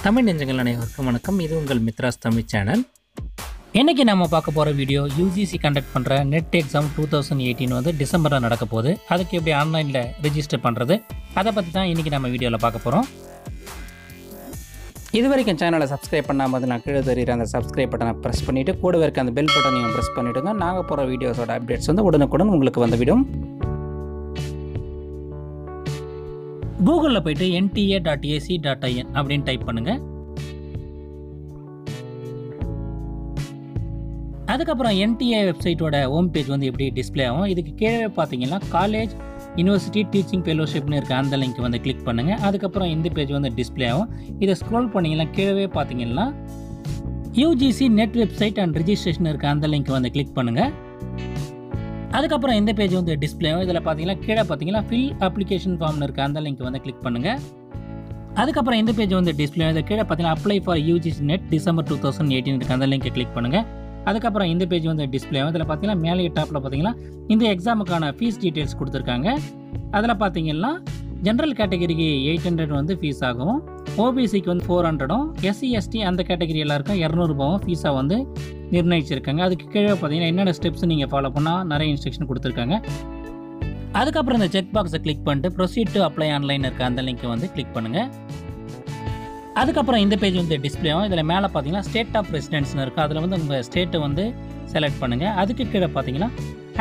தமிழ் நெஞ்சங்கள் அனைவருக்கும் வணக்கம். இது உங்கள் மித்ராஸ் தமிழ் சேனல். இன்றைக்கி நம்ம பார்க்க போகிற வீடியோ யூஜிசி கண்டக்ட் பண்ணுற நெட் எக்ஸாம் 2018 வந்து டிசம்பரில் நடக்க போகுது. அதுக்கு எப்படி ஆன்லைனில் ரிஜிஸ்டர் பண்ணுறது, அதை பற்றி தான் இன்றைக்கி நம்ம வீடியோவில் பார்க்க போகிறோம். இது வரைக்கும் சேனலை சப்ஸ்கிரைப் பண்ணாமல் நான் கீழே தெரியுற அந்த சப்ஸ்கிரைப் பட்டனை ப்ரெஸ் பண்ணிவிட்டு கூடவே இருக்க அந்த பெல் பட்டனையும் ப்ரெஸ் பண்ணிவிடுங்க. நாங்கள் போகிற வீடியோஸோட அப்டேட்ஸ் வந்து உடனுக்குடன் உங்களுக்கு வந்துவிடும். கூகுளில் போய்ட்டு nta.ac.in அப்படின்னு டைப் பண்ணுங்கள். அதுக்கப்புறம் NTA வெப்சைட்டோட ஹோம் பேஜ் வந்து எப்படி டிஸ்பிளே ஆகும். இதுக்கு கீழே பார்த்தீங்கன்னா காலேஜ் யூனிவர்சிட்டி டீச்சிங் ஃபெலோஷிப்னு இருக்க அந்த லிங்க் வந்து கிளிக் பண்ணுங்கள். அதுக்கப்புறம் இந்த பேஜ் வந்து டிஸ்பிளே ஆகும். இதை ஸ்க்ரோல் பண்ணிங்கன்னா கீழே பார்த்தீங்கன்னா UGC net website and registration இருக்க அந்த லிங்க் வந்து கிளிக் பண்ணுங்கள். அதுக்கப்புறம் இந்த பேஜ் வந்து டிஸ்பிளே ஆகும். இதில் பார்த்தீங்கன்னா கீழே பார்த்தீங்கன்னா ஃபில் அப்ளிகேஷன் ஃபார்ம்னு இருக்க அந்த லிங்க் வந்து கிளிக் பண்ணுங்கள். அதுக்கப்புறம் இந்த பேஜ் வந்து டிஸ்பிளே ஆகும். கீழே பார்த்தீங்கன்னா apply for UGC net December 2018 இருக்க அந்த லிங்க் கிளிக் பண்ணுங்கள். அதுக்கப்புறம் இந்த பேஜ் வந்து டிஸ்பிளே ஆகும். இதில் பார்த்தீங்கன்னா மேலே டாப்பில் பார்த்தீங்கன்னா இந்த எக்ஸாமுக்கான ஃபீஸ் டீட்டெயில்ஸ் கொடுத்துருக்காங்க. அதில் பார்த்தீங்கன்னா ஜென்ரல் கேட்டகரிக்கு 800 வந்து ஃபீஸ் ஆகும், ஓபிசிக்கு வந்து 400, SC ST அந்த கேட்டகரி எல்லாருக்கும் 200 ஃபீஸாக வந்து நிர்ணயிச்சிருக்காங்க. அதுக்கு கீழே பார்த்தீங்கன்னா என்னென்ன ஸ்டெப்ஸ் நீங்கள் ஃபாலோ பண்ணால் நிறைய இன்ஸ்ட்ரக்ஷன் கொடுத்துருக்காங்க. அதுக்கப்புறம் இந்த செக் பாக்ஸை கிளிக் பண்ணிட்டு ப்ரொசீட் டு அப்ளை ஆன்லைன் இருக்க அந்த லிங்க்கை வந்து கிளிக் பண்ணுங்கள். அதுக்கப்புறம் இந்த பேஜ் வந்து டிஸ்பிளே ஆகும். இதில் மேலே பார்த்தீங்கன்னா ஸ்டேட் ஆஃப் ரெசிடென்ஸ்னு இருக்குது. அதில் வந்து உங்கள் ஸ்டேட்டை வந்து செலக்ட் பண்ணுங்கள். அதுக்கு கீழே பார்த்தீங்கன்னா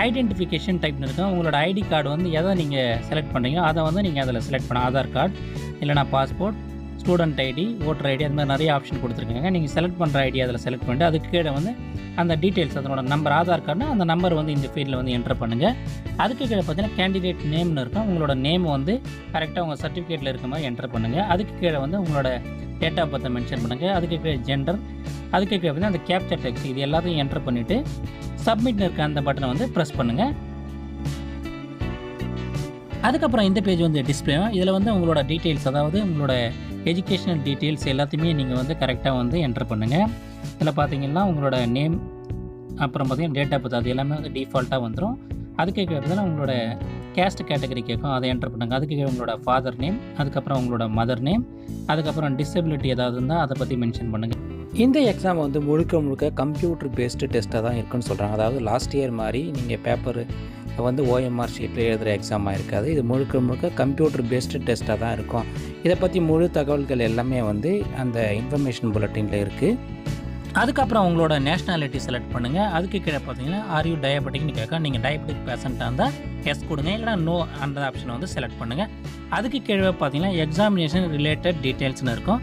ஐடென்டிஃபிகேஷன் டைப்னு இருக்கும். உங்களோட ஐடி கார்டு வந்து எதை நீங்கள் செலக்ட் பண்ணுறீங்களோ அதை வந்து நீங்கள் அதில் செலக்ட் பண்ண ஆதார் கார்டு இல்லைனா passport, student ID, voter ID, அந்த மாதிரி நிறைய ஆப்ஷன் கொடுத்துருக்காங்க. நீங்கள் செலக்ட் பண்ணுற ஐடி அதில் செலக்ட் பண்ணிட்டு அதுக்கு கீழே வந்து அந்த டீட்டெயில்ஸ் அதனோட நம்பர், ஆதார் கார்டுனா அந்த நம்பர் வந்து இந்த ஃபீல்டில் வந்து என்டர் பண்ணுங்கள். அதுக்கு கீழே பார்த்தீங்கன்னா கேண்டிடேட் நேம்னு இருக்கும். உங்களோட நேம் வந்து கரெக்டாக உங்கள் சர்டிஃபிகேட்டில் இருக்க மாதிரி என்டர் பண்ணுங்கள். அதுக்கு கீழே வந்து உங்களோட டேட் ஆஃப் பர்த்தை மென்ஷன் பண்ணுங்கள். அதுக்கு கீழே ஜெண்டர், அதுக்கு கீழே வந்து அந்த கேப்சர் டெக்ஸ்ட் இது எல்லாத்தையும் என்டர் பண்ணிவிட்டு சப்மிட்னு இருக்க அந்த பட்டனை வந்து ப்ரெஸ் பண்ணுங்கள். அதுக்கப்புறம் இந்த பேஜ் வந்து டிஸ்பிளே ஆகும். இதில் வந்து உங்களோட டீட்டெயில்ஸ், அதாவது உங்களோட எஜுகேஷனல் டீட்டெயில்ஸ் எல்லாத்தையுமே நீங்கள் வந்து கரெக்டாக வந்து என்டர் பண்ணுங்கள். இதில் பார்த்தீங்கன்னா உங்களோட நேம், அப்புறம் பார்த்தீங்கன்னா டேட் ஆஃப் பர்த், அது எல்லாமே வந்து டிஃபால்ட்டாக வந்துடும். அதுக்கு பார்த்தீங்கன்னா உங்களோட கேஸ்ட் கேட்டகரி கேட்கும், அதை என்டர் பண்ணுங்க. அதுக்கு உங்களோட ஃபாதர் நேம், அதுக்கப்புறம் உங்களோட மதர் நேம், அதுக்கப்புறம் டிசபிலிட்டி ஏதாவது இருந்தால் அதை பற்றி மென்ஷன் பண்ணுங்கள். இந்த எக்ஸாம் வந்து முழுக்க கம்ப்யூட்டர் பேஸ்டு டெஸ்ட்டாக தான் இருக்குன்னு சொல்கிறாங்க. அதாவது லாஸ்ட் இயர் மாதிரி நீங்கள் பேப்பர் வந்து OMR ஷீட்டில் எழுதுகிற எக்ஸாமாக இருக்காது. இது முழுக்க கம்ப்யூட்டர் பேஸ்டு டெஸ்ட்டாக தான் இருக்கும். இதை பற்றி முழு தகவல்கள் எல்லாமே வந்து அந்த இன்ஃபர்மேஷன் புல்லட்டினில் இருக்குது. அதுக்கப்புறம் உங்களோட நேஷ்னாலிட்டி செலக்ட் பண்ணுங்கள். அதுக்கு கீழே பார்த்தீங்கன்னா ஆர் யூ டயபெட்டிக்னு கேட்க, நீங்கள் டயபெட்டிக் பேஷண்ட்டாக இருந்தால் எஸ் கொடுங்க, இல்லைனா நோ அந்த ஆப்ஷனை வந்து செலக்ட் பண்ணுங்கள். அதுக்கு கீழே பார்த்தீங்கன்னா எக்ஸாமினேஷன் ரிலேட்டட் டீட்டெயில்ஸ்னு இருக்கும்.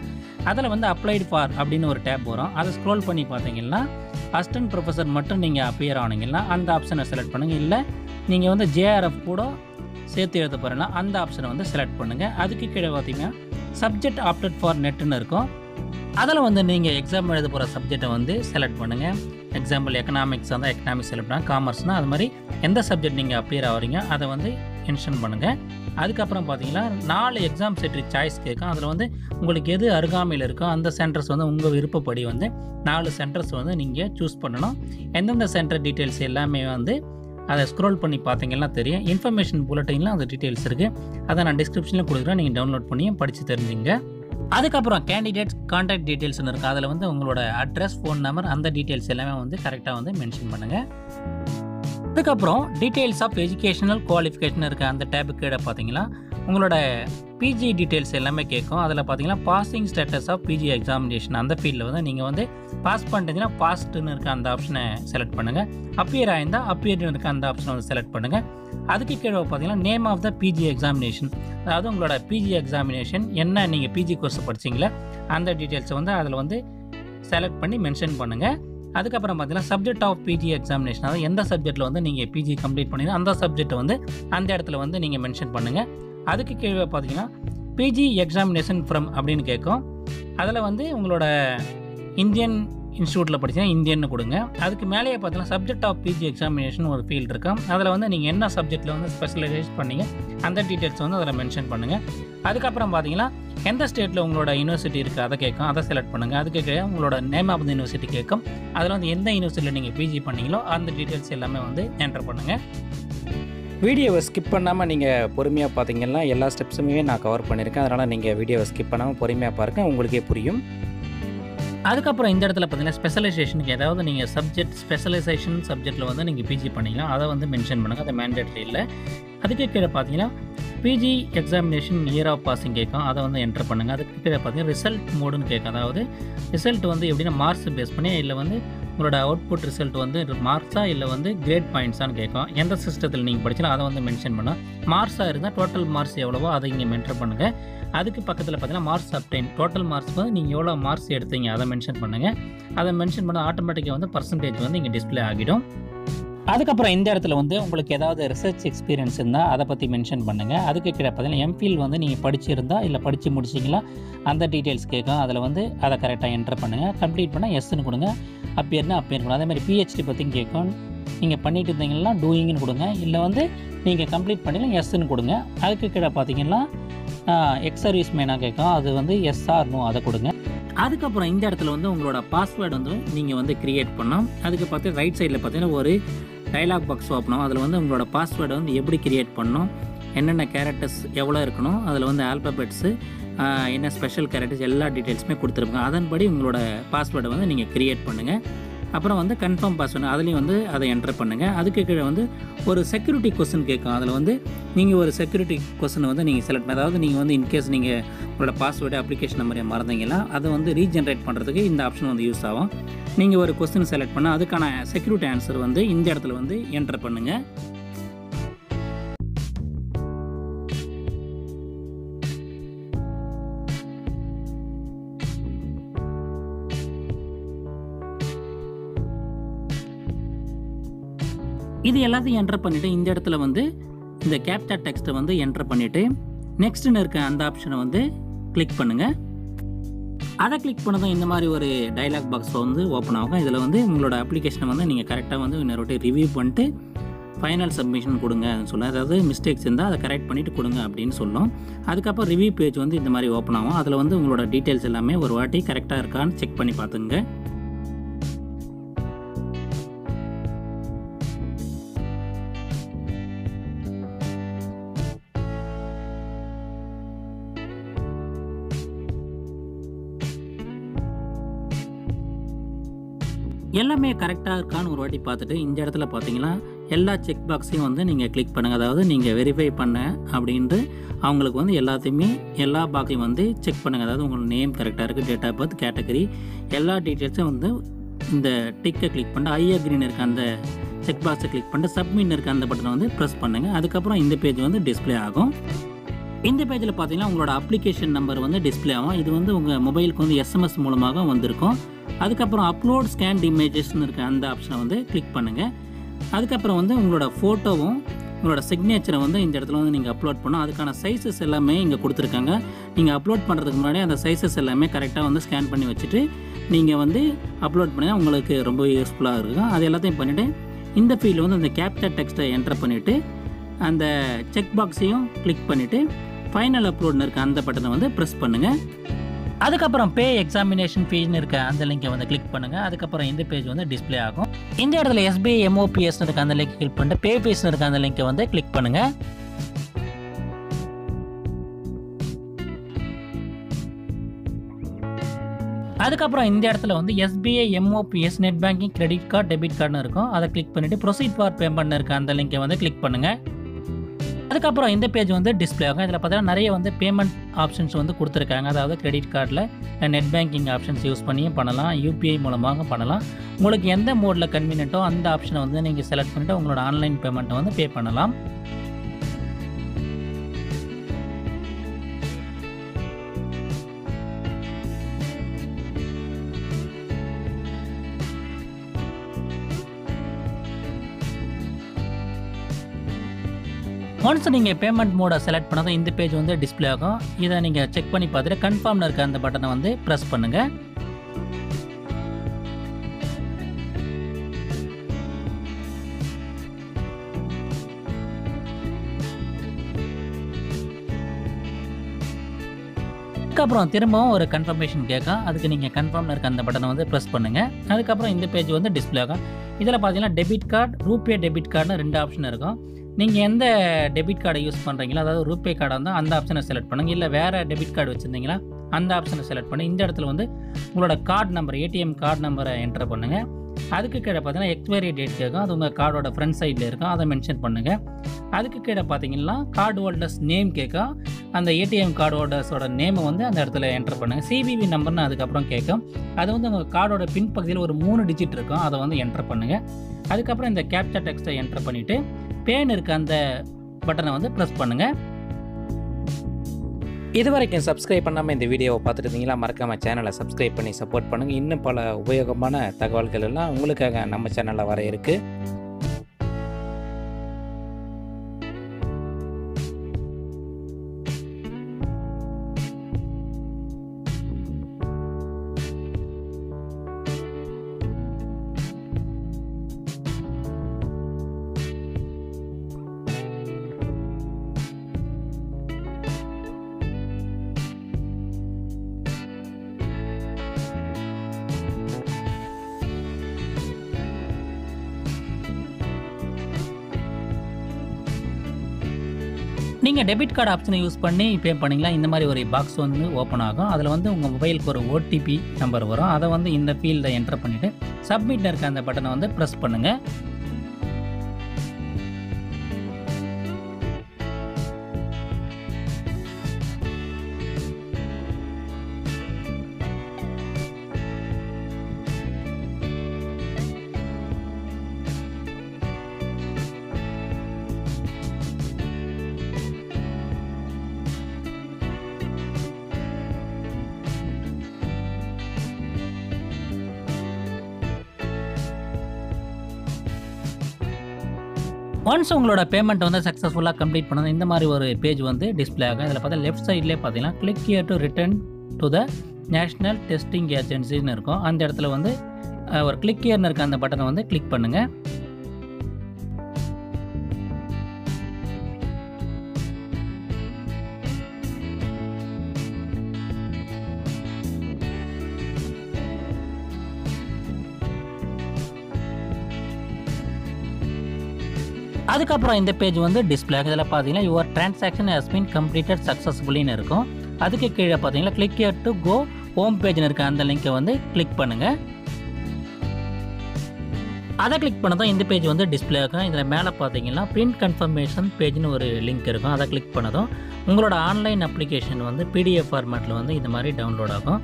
அதில் வந்து அப்ளைடு ஃபார் அப்படின்னு ஒரு டேப் வரும். அதை ஸ்க்ரோல் பண்ணி பார்த்தீங்கன்னா அசிஸ்டன்ட் ப்ரொஃபஸர் மட்டும் நீங்கள் அப்பியர் ஆனீங்கன்னா அந்த ஆப்ஷனை செலக்ட் பண்ணுங்கள். இல்லை நீங்கள் வந்து JRF கூட சேர்த்து எழுத போகிறீங்கன்னா அந்த ஆப்ஷனை வந்து செலக்ட் பண்ணுங்கள். அதுக்கு கீழே பார்த்தீங்கன்னா சப்ஜெக்ட் ஆப்டட் ஃபார் நெட்டுன்னு இருக்கும். அதில் வந்து நீங்கள் எக்ஸாம் எழுத போகிற சப்ஜெக்டை வந்து செலக்ட் பண்ணுங்கள். எக்ஸாம்பிள் எக்கனாமிக்ஸ் இருந்தால் எக்கனாமிக்ஸ் செலக்ட் பண்ணுங்கள், காமர்ஸ்னால் அது மாதிரி எந்த சப்ஜெக்ட் நீங்கள் அப்பியர் ஆகிறீங்க அதை வந்து மென்ஷன் பண்ணுங்கள். அதுக்கப்புறம் பார்த்தீங்கன்னா 4 எக்ஸாம் சென்டர் சாய்ஸ் கேட்கும். அதில் வந்து உங்களுக்கு எது அருகாமையில் இருக்கோ அந்த சென்டர்ஸ் வந்து உங்கள் விருப்பப்படி வந்து 4 சென்டர்ஸ் வந்து நீங்கள் சூஸ் பண்ணணும். எந்தெந்த சென்டர் டீட்டெயில்ஸ் எல்லாமே வந்து அதை ஸ்க்ரோல் பண்ணி பார்த்தீங்கன்னா தெரியும். இன்ஃபர்மேஷன் புல்லட்டினில் அந்த டீட்டெயில்ஸ் இருக்குது. அதை நான் டிஸ்கிரிப்ஷனில் கொடுக்குறேன், நீங்கள் டவுன்லோட் பண்ணி படித்து தெரிஞ்சுங்க. அதுக்கப்புறம் கேண்டிடேட்ஸ் கான்டாக்ட் டீட்டெயில்ஸ்னு இருக்குது. அதில் வந்து உங்களோட அட்ரஸ், ஃபோன் நம்பர், அந்த டீட்டெயில்ஸ் எல்லாமே வந்து கரெக்டாக வந்து மென்ஷன் பண்ணுங்கள். அதுக்கப்புறம் டீட்டெயில்ஸ் ஆஃப் எஜுகேஷனல் குவாலிஃபிகேஷன் இருக்க அந்த டேபுக்கு கீழே பார்த்தீங்கன்னா உங்களோட பிஜி டீட்டெயில்ஸ் எல்லாமே கேட்கும். அதில் பார்த்தீங்கன்னா passing status of PG examination அந்த ஃபீல்டில் வந்து நீங்கள் வந்து பாஸ் பண்ணிட்டீங்கன்னா பாஸ்ட்டுன்னு இருக்க அந்த ஆப்ஷனை செலக்ட் பண்ணுங்கள். அப்பியர் ஆயிருந்தால் அப்பியர்னு இருக்க அந்த ஆப்ஷனை வந்து செலக்ட் பண்ணுங்கள். அதுக்கு கீழே பார்த்தீங்கன்னா name of the PG examination, அதாவது உங்களோட பிஜி எக்ஸாமினேஷன் என்ன நீங்கள் பிஜி கோர்ஸ் படிச்சிங்களா அந்த டீட்டெயில்ஸை வந்து அதில் வந்து செலக்ட் பண்ணி மென்ஷன் பண்ணுங்கள். அதுக்கப்புறம் பார்த்தீங்கன்னா சப்ஜெக்ட் ஆஃப் பிஜி எக்ஸாமினேஷன், அதாவது எந்த சப்ஜெக்ட்டில் வந்து நீங்கள் பிஜி கம்ப்ளீட் பண்ணிங்கன்னா அந்த சப்ஜெக்ட்டை வந்து அந்த இடத்துல வந்து நீங்கள் மென்ஷன் பண்ணுங்கள். அதுக்கு கீழே பார்த்தீங்கன்னா பிஜி எக்ஸாமினேஷன் ஃப்ரம் அப்படின்னு கேட்கும். அதில் வந்து உங்களோட இந்தியன் இன்ஸ்டியூட்டில் படிச்சிங்கன்னா இந்தியன்னு கொடுங்க. அதுக்கு மேலேயே பார்த்தீங்கன்னா சப்ஜெக்ட் ஆஃப் பிஜி எக்ஸாமினேஷன் ஒரு ஃபீல்டு இருக்கும். அதில் வந்து நீங்கள் என்ன சப்ஜெக்ட்டில் வந்து ஸ்பெஷலைஸ் பண்ணீங்க அந்த டீட்டெயில்ஸ் வந்து அதில் மென்ஷன் பண்ணுங்கள். அதுக்கப்புறம் பார்த்தீங்கன்னா எந்த ஸ்டேட்டில் உங்களோட யூனிவர்சிட்டி இருக்குது அதை கேட்கும், அதை செலக்ட் பண்ணுங்கள். அதுக்கு உங்களோட நேம் ஆஃப் த யூனிவர்சிட்டி கேட்கும். அதில் வந்து எந்த யூனிவர்சிட்டியில் நீங்கள் பிஜி பண்ணீங்களோ அந்த டீட்டெயில்ஸ் எல்லாமே வந்து என்டர் பண்ணுங்கள். வீடியோவை ஸ்கிப் பண்ணாமல் நீங்கள் பொறுமையாக பார்த்தீங்கன்னா எல்லா ஸ்டெப்ஸுமே நான் கவர் பண்ணியிருக்கேன். அதனால் நீங்கள் வீடியோவை ஸ்கிப் பண்ணாமல் பொறுமையாக பாருங்கள், உங்களுக்கே புரியும். அதுக்கப்புறம் இந்த இடத்துல பார்த்தீங்கன்னா ஸ்பெஷலைசேஷனுக்கு ஏதாவது நீங்கள் ஸ்பெஷலைசேஷன் சப்ஜெக்ட்டில் வந்து நீங்கள் பிஜி பண்ணிக்கலாம், அதை வந்து மென்ஷன் பண்ணுங்கள். அது மேண்டேட்ரி இல்லை. அதுக்கு கீழே பார்த்தீங்கன்னா PG examination year of passing கேட்கும், அதை வந்து என்டர் பண்ணுங்கள். அதுக்கு கீழே பார்த்தீங்கன்னா ரிசல்ட் மோடுன்னு கேட்கும். அதாவது ரிசல்ட் வந்து எப்படின்னா மார்க்ஸ் பேஸ் பண்ணி இல்லை வந்து உங்களோட அவுட்புட் ரிசல்ட் வந்து மார்க்ஸா இல்லை வந்து கிரேட் பாயிண்ட்ஸான்னு கேட்கும். எந்த சிஸ்டத்தில் நீங்கள் படிச்சாலும் அதை வந்து மென்ஷன் பண்ணணும். மார்க்ஸாக இருந்தால் டோட்டல் மார்க்ஸ் எவ்வளவோ அதை இங்கே மென்ஷன் பண்ணுங்கள். அதுக்கு பக்கத்தில் பார்த்தீங்கன்னா மார்க்ஸ் அப்டைன், டோட்டல் மார்க்ஸ் வந்து நீங்கள் எவ்வளோ மார்க்ஸ் எடுத்தீங்க அதை மென்ஷன் பண்ணுங்கள். அதை மென்ஷன் பண்ண ஆட்டோமேட்டிக்காக வந்து பர்சன்டேஜ் வந்து இங்கே டிஸ்பிளே ஆகிடும். அதுக்கப்புறம் இந்த இடத்துல வந்து உங்களுக்கு ஏதாவது ரிசர்ச் எக்ஸ்பீரியன்ஸ் இருந்தால் அதை பற்றி மென்ஷன் பண்ணுங்கள். அதுக்கு கீழே பார்த்தீங்கன்னா எம்ஃபில் வந்து நீங்கள் படிச்சிருந்தா இல்லை படித்து முடிச்சிங்களா அந்த டீட்டெயில்ஸ் கேட்கும். அதில் வந்து அதை கரெக்டாக என்டர் பண்ணுங்கள். கம்ப்ளீட் பண்ணால் எஸ்ன்னு கொடுங்க, அப்பியர்னா அப்பியர் கொடுங்க. அதேமாதிரி பிஹெச்டி பற்றியும் கேட்கும். நீங்கள் பண்ணிட்டு இருந்தீங்கன்னா டூயிங்னு கொடுங்க, இல்லை வந்து நீங்கள் கம்ப்ளீட் பண்ணிடலாம் எஸ்ன்னு கொடுங்க. அதுக்கு கீழே பார்த்தீங்கன்னா எக்ஸ் சர்வீஸ் மேனாக கேட்கும், அது வந்து எஸ்ஆர் நோ அதை கொடுங்க. அதுக்கப்புறம் இந்த இடத்துல வந்து உங்களோட பாஸ்வேர்டு வந்து நீங்கள் வந்து க்ரியேட் பண்ணோம். அதுக்கு பார்த்து ரைட் சைடில் பார்த்தீங்கன்னா ஒரு டைலாக் பாக்ஸ் ஓப்பன் ஆகும். அதில் வந்து உங்களோட பாஸ்வேர்டை வந்து எப்படி க்ரியேட் பண்ணணும், என்னென்ன கேரக்டர்ஸ் எவ்வளோ இருக்கணும், அதில் வந்து ஆல்பபெட்ஸு என்ன ஸ்பெஷல் கேரக்டர்ஸ் எல்லா டீட்டெயில்ஸுமே கொடுத்துருப்பாங்க. அதன்படி உங்களோட பாஸ்வேர்டை வந்து நீங்கள் க்ரியேட் பண்ணுங்கள். அப்புறம் வந்து கன்ஃபார்ம் பாஸ்வேர்டு அதுலேயும் வந்து அதை என்டர் பண்ணுங்கள். அதுக்கு கீழே வந்து ஒரு செக்யூரிட்டி கொஸ்டின் கேட்கும். அதில் வந்து நீங்கள் ஒரு செக்யூரிட்டி கொஸ்டினை வந்து நீங்கள் செலக்ட் பண்ண, அதாவது நீங்கள் வந்து இன்கேஸ் நீங்கள் உங்களோட பாஸ்வேர்டு அப்ளிகேஷன் நம்பரை மறந்தீங்கன்னா அதை வந்து ரீஜென்ரேட் பண்ணுறதுக்கு இந்த ஆப்ஷன் வந்து யூஸ் ஆகும். நீங்கள் ஒரு கொஸ்டின் செலக்ட் பண்ணால் அதுக்கான செக்யூரிட்டி ஆன்சர் வந்து இந்த இடத்துல வந்து என்டர் பண்ணுங்கள். இது எல்லாத்தையும் என்டர் பண்ணிவிட்டு இந்த இடத்துல வந்து இந்த கேப்சா டெக்ஸ்ட்டை வந்து என்டர் பண்ணிவிட்டு நெக்ஸ்ட்னு இருக்க அந்த ஆப்ஷனை வந்து கிளிக் பண்ணுங்கள். அதை கிளிக் பண்ணதும் இந்த மாதிரி ஒரு டைலாக் பாக்ஸ் வந்து ஓப்பன் ஆகும். இதில் வந்து உங்களோட அப்ளிகேஷனை வந்து நீங்கள் கரெக்டாக வந்து இன்னொரு ரிவ்யூ பண்ணிட்டு ஃபைனல் சப்மிஷன் கொடுங்க சொல்லுங்கள். அதாவது மிஸ்டேக்ஸ் இருந்தால் அதை கரெக்ட் பண்ணிவிட்டு கொடுங்க அப்படின்னு சொல்லும். அதுக்கப்புறம் ரிவ்யூ பேஜ் வந்து இந்த மாதிரி ஓப்பன் ஆகும். அதில் வந்து உங்களோட டீட்டெயில்ஸ் எல்லாமே ஒரு வாட்டி கரெக்டாக இருக்கான்னு செக் பண்ணி பார்த்துங்க. எல்லாமே கரெக்டாக இருக்கான்னு ஒரு வாட்டி பார்த்துட்டு இந்த இடத்துல பார்த்தீங்கன்னா எல்லா செக் பாக்ஸையும் வந்து நீங்கள் கிளிக் பண்ணுங்கள். அதாவது நீங்கள் வெரிஃபை பண்ண அப்படின்ட்டு அவங்களுக்கு வந்து எல்லாத்தையுமே எல்லா பாக்ஸையும் வந்து செக் பண்ணுங்கள். அதாவது உங்களோட நேம் கரெக்டாக இருக்குது, டேட் ஆஃப் பர்த், கேட்டகரி எல்லா டீட்டெயில்ஸும் வந்து இந்த டிக்கை கிளிக் பண்ணிட்டு ஐ அக்ரின்னு இருக்க அந்த செக் பாக்ஸை கிளிக் பண்ணிட்டு சப்மிட் இருக்க அந்த பட்டனை வந்து ப்ரெஸ் பண்ணுங்கள். அதுக்கப்புறம் இந்த பேஜ் வந்து டிஸ்பிளே ஆகும். இந்த பேஜில் பார்த்தீங்கன்னா உங்களோட அப்ளிகேஷன் நம்பர் வந்து டிஸ்பிளே ஆகும். இது வந்து உங்கள் மொபைலுக்கு வந்து எஸ்எம்எஸ் மூலமாக வந்திருக்கும். அதுக்கப்புறம் அப்லோட் ஸ்கேன் இமேஜஸ்ன்னு இருக்க அந்த ஆப்ஷனை வந்து கிளிக் பண்ணுங்கள். அதுக்கப்புறம் வந்து உங்களோட ஃபோட்டோவும் உங்களோட சிக்னேச்சரை வந்து இந்த இடத்துல வந்து நீங்கள் அப்லோட் பண்ணணும். அதுக்கான சைஸஸ் எல்லாமே இங்கே கொடுத்துருக்காங்க. நீங்கள் அப்லோட் பண்ணுறதுக்கு முன்னாடி அந்த சைஸஸ் எல்லாமே கரெக்டாக வந்து ஸ்கேன் பண்ணி வச்சுட்டு நீங்கள் வந்து அப்லோட் பண்ணினா உங்களுக்கு ரொம்ப யூஸ்ஃபுல்லாக இருக்கும். அது எல்லாத்தையும் பண்ணிவிட்டு இந்த ஃபீல்டில் வந்து அந்த கேப்சா டெக்ஸ்ட்டை என்டர் பண்ணிவிட்டு அந்த செக் பாக்ஸையும் கிளிக் பண்ணிவிட்டு ஃபைனல் அப்லோட்னு இருக்க அந்த பட்டனை வந்து ப்ரெஸ் பண்ணுங்கள். அதுக்கப்புறம் பே எக்ஸாமினேஷன் ஃபீஸ்னு இருக்க அந்த லிங்கை வந்து கிளிக் பண்ணுங்கள். அதுக்கப்புறம் இந்த பேஜ் வந்து டிஸ்பிளே ஆகும். இந்த இடத்துல எஸ்பிஐ எம்ஓபிஎஸ்னு இருக்க அந்த லிங்க் கிளிக் பண்ணிட்டு பே ஃபீஸ்னு இருக்க அந்த லிங்கை வந்து கிளிக் பண்ணுங்கள். அதுக்கப்புறம் இந்த இடத்துல வந்து SBI MOPS net banking credit card debit கார்டுன்னு இருக்கும். அதை கிளிக் பண்ணிவிட்டு ப்ரொசீட் ஃபார் பேமெண்ட் இருக்க அந்த லிங்கை வந்து கிளிக் பண்ணுங்கள். அதுக்கப்புறம் இந்த பேஜ் வந்து டிஸ்பிளே ஆகும். இதில் பார்த்தீங்கன்னா நிறைய வந்து பேமெண்ட் ஆப்ஷன்ஸ் வந்து கொடுத்துருக்காங்க. அதாவது கிரெடிட் கார்டில் நெட் பேங்கிங் ஆப்ஷன்ஸ் யூஸ் பண்ணியும் பண்ணலாம், யூபிஐ மூலமாக பண்ணலாம். உங்களுக்கு எந்த மோடில் கன்வீனியன்ட்டோ அந்த ஆப்ஷனை வந்து நீங்கள் செலக்ட் பண்ணிவிட்டு உங்களோட ஆன்லைன் பேமெண்ட்டை வந்து பே பண்ணலாம். ஒன்ஸ் நீங்கள் பேமெண்ட் மோடை செலக்ட் பண்ணதும் இந்த பேஜ் வந்து டிஸ்பிளே ஆகும். இதை நீங்கள் செக் பண்ணி பார்த்துட்டு கன்ஃபார்ம்னு இருக்க அந்த பட்டனை வந்து ப்ரெஸ் பண்ணுங்கள். அதுக்கப்புறம் திரும்பவும் ஒரு கன்ஃபர்மேஷன் கேட்கும். அதுக்கு நீங்கள் கன்ஃபார்ம்னு இருக்க அந்த பட்டனை வந்து ப்ரெஸ் பண்ணுங்கள். அதுக்கப்புறம் இந்த பேஜ் வந்து டிஸ்பிளே ஆகும். இதில் பார்த்தீங்கன்னா டெபிட் கார்டு, ரூபே டெபிட் கார்டுன்னு 2 ஆப்ஷன் இருக்கும். நீங்கள் எந்த டெபிட் கார்டை யூஸ் பண்ணுறீங்களோ, அதாவது ரூபே கார்டாக இருந்தால் அந்த ஆப்ஷனை செலக்ட் பண்ணுங்கள். இல்லை வேறு டெபிட் கார்டு வச்சுருந்தீங்களா அந்த ஆப்ஷனை செலக்ட் பண்ணி இந்த இடத்துல வந்து உங்களோட கார்டு நம்பர், ஏடிஎம் கார்டு நம்பரை என்டர் பண்ணுங்கள். அதுக்கு கீழே பார்த்தீங்கன்னா எக்ஸ்பைரி டேட் கேட்கும். அது உங்கள் கார்டோட ஃப்ரண்ட் சைடில் இருக்கும், அதை மென்ஷன் பண்ணுங்கள். அதுக்கு கீழே பார்த்தீங்கன்னா கார்டு ஹோல்டர்ஸ் நேம் கேட்கும். அந்த ஏடிஎம் கார்டு ஹோல்டர்ஸோட நேமை வந்து அந்த இடத்துல என்டர் பண்ணுங்கள். சிவிவி நம்பர்னு அதுக்கப்புறம் கேட்கும். அது வந்து உங்கள் கார்டோட பின் பகுதியில் ஒரு 3 டிஜிட் இருக்கும், அதை வந்து என்டர் பண்ணுங்கள். அதுக்கப்புறம் இந்த கேப்சா டெக்ஸ்ட்டை என்டர் பண்ணிவிட்டு பேன் இருக்க அந்த பட்டனை வந்து ப்ரெஸ் பண்ணுங்கள். இது வரைக்கும் சப்ஸ்கிரைப் பண்ணாமல் இந்த வீடியோவை பார்த்துட்டு இருந்தீங்களா, மறக்காமல் சேனலை சப்ஸ்கிரைப் பண்ணி சப்போர்ட் பண்ணுங்கள். இன்னும் பல உபயோகமான தகவல்கள் எல்லாம் உங்களுக்காக நம்ம சேனலில் வர இருக்குது. நீங்கள் டெபிட் கார்டு ஆப்ஷனை யூஸ் பண்ணி பே பண்ணிங்களா, இந்த மாதிரி ஒரு பாக்ஸ் வந்து ஓப்பன் ஆகும். அதில் வந்து உங்கள் மொபைலுக்கு ஒரு ஓடிபி நம்பர் வரும். அதை வந்து இந்த ஃபீல்டை என்டர் பண்ணிவிட்டு சப்மிட் இருக்க அந்த பட்டனை வந்து ப்ரெஸ் பண்ணுங்கள். ஒன்ஸ் உங்களோட பேமெண்ட் வந்து சக்ஸஸ்ஃபுல்லாக கம்ப்ளீட் பண்ணணும், இந்த மாதிரி ஒரு பேஜ் வந்து டிஸ்பிளே ஆகும். இதில் பார்த்தா லெஃப்ட் சைட்லேயே பார்த்தீங்கன்னா click here to return to the national testing ஏஜென்சின்னு இருக்கும். அந்த இடத்துல வந்து ஒரு கிளிக் ஹியர்னு இருக்க அந்த பட்டனை வந்து கிளிக் பண்ணுங்கள். அதுக்கப்புறம் இந்த பேஜ் வந்து டிஸ்பிளே ஆகும். இதில் பார்த்தீங்கன்னா your transaction has been completed சக்ஸஸ்ஃபுல்லின்னு இருக்கும். அதுக்கு கீழே பார்த்தீங்கன்னா click here to go home பேஜ்னு இருக்க அந்த லிங்கை வந்து கிளிக் பண்ணுங்கள். அதை கிளிக் பண்ணதும் இந்த பேஜ் வந்து டிஸ்பிளே ஆகும். இதில் மேலே பார்த்தீங்கன்னா பிரிண்ட் கன்ஃபர்மேஷன் பேஜ்னு ஒரு லிங்க் இருக்கும். அதை கிளிக் பண்ணதும் உங்களோட ஆன்லைன் அப்ளிகேஷன் வந்து பிடிஎஃப் ஃபார்மேட்டில் வந்து இந்த மாதிரி டவுன்லோட் ஆகும்.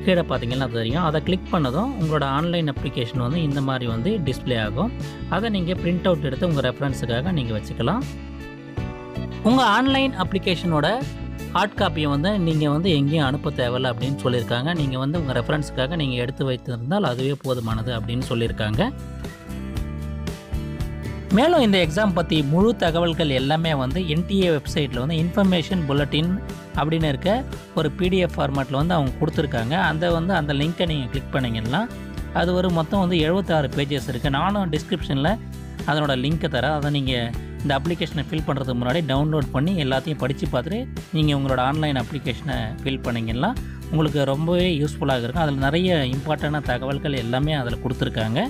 கீழே பார்த்தீங்கன்னா தெரியும். அதை கிளிக் பண்ணதும் உங்களோட ஆன்லைன் அப்ளிகேஷன் வந்து இந்த மாதிரி வந்து டிஸ்பிளே ஆகும். அதை நீங்கள் பிரிண்ட் அவுட் எடுத்து உங்கள் ரெஃபரன்ஸுக்காக நீங்கள் வச்சுக்கலாம். உங்கள் ஆன்லைன் அப்ளிகேஷனோட ஹார்ட் காப்பியை வந்து நீங்கள் வந்து எங்கேயும் அனுப்ப தேவையில்லை அப்படின்னு சொல்லியிருக்காங்க. நீங்கள் வந்து உங்கள் ரெஃபரன்ஸுக்காக நீங்கள் எடுத்து வைத்திருந்தால் அதுவே போதுமானது அப்படின்னு சொல்லியிருக்காங்க. மேலும் இந்த எக்ஸாம் பற்றி முழு தகவல்கள் எல்லாமே வந்து NTA வெப்சைட்டில் வந்து இன்ஃபர்மேஷன் புல்லட்டின் அப்படின்னு இருக்க ஒரு PDF ஃபார்மேட்டில் வந்து அவங்க கொடுத்துருக்காங்க. அந்த லிங்க்கை நீங்கள் கிளிக் பண்ணிங்கன்னா அது ஒரு மொத்தம் வந்து 76 பேஜஸ் இருக்குது. நானும் டிஸ்கிரிப்ஷனில் அதனோட லிங்க்கை தரேன். அதை நீங்கள் இந்த அப்ளிகேஷனை ஃபில் பண்ணுறதுக்கு முன்னாடி டவுன்லோட் பண்ணி எல்லாத்தையும் படித்து பார்த்துட்டு நீங்கள் உங்களோட ஆன்லைன் அப்ளிகேஷனை ஃபில் பண்ணிங்கன்னா உங்களுக்கு ரொம்பவே யூஸ்ஃபுல்லாக இருக்கும். அதில் நிறைய இம்பார்ட்டண்டான தகவல்கள் எல்லாமே அதில் கொடுத்துருக்காங்க.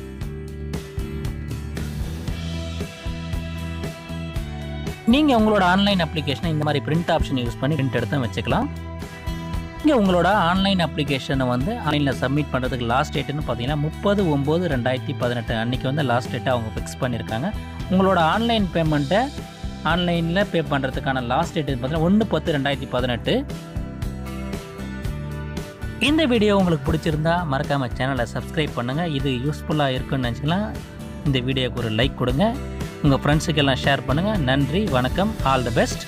நீங்கள் உங்களோட ஆன்லைன் அப்ளிகேஷனை இந்த மாதிரி பிரிண்ட் ஆப்ஷன் யூஸ் பண்ணி பிரிண்ட் எடுத்து வச்சுக்கலாம். இங்கே உங்களோட ஆன்லைன் அப்ளிகேஷனை வந்து ஆன்லைனில் சப்மிட் பண்ணுறதுக்கு லாஸ்ட் டேட்டுன்னு பார்த்தீங்கன்னா 30/9/2018 அன்றைக்கி வந்து லாஸ்ட் டேட்டை அவங்க ஃபிக்ஸ் பண்ணியிருக்காங்க. உங்களோட ஆன்லைன் பேமெண்ட்டை ஆன்லைனில் பே பண்ணுறதுக்கான லாஸ்ட் டேட்டு பார்த்தீங்கன்னா 1/10/2018. இந்த வீடியோ உங்களுக்கு பிடிச்சிருந்தா மறக்காமல் சேனலை சப்ஸ்கிரைப் பண்ணுங்கள். இது யூஸ்ஃபுல்லாக இருக்குன்னு நினச்சிக்கலாம். இந்த வீடியோக்கு ஒரு லைக் கொடுங்க. உங்கள் ஃப்ரெண்ட்ஸுக்கெல்லாம் ஷேர் பண்ணுங்கள். நன்றி, வணக்கம், ஆல் தி பெஸ்ட்.